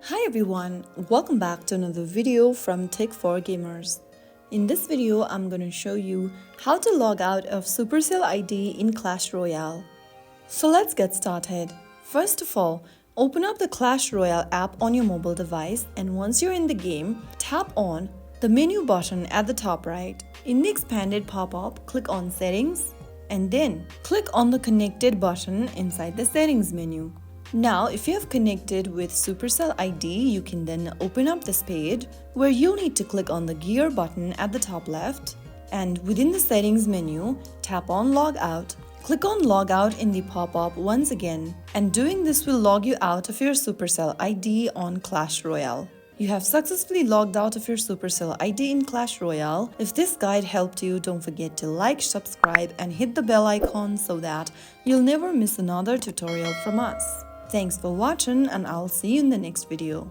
Hi everyone, welcome back to another video from Tech for Gamers. In this video, I'm going to show you how to log out of Supercell ID in Clash Royale. So let's get started. First of all, open up the Clash Royale app on your mobile device, and once you're in the game, tap on the menu button at the top right. In the expanded pop-up, click on Settings and then click on the Connected button inside the Settings menu. Now, if you have connected with Supercell ID, you can then open up this page where you'll need to click on the gear button at the top left, and within the settings menu, tap on Logout. Click on Logout in the pop-up once again, and doing this will log you out of your Supercell ID on Clash Royale. You have successfully logged out of your Supercell ID in Clash Royale. If this guide helped you, don't forget to like, subscribe, and hit the bell icon so that you'll never miss another tutorial from us. Thanks for watching, and I'll see you in the next video.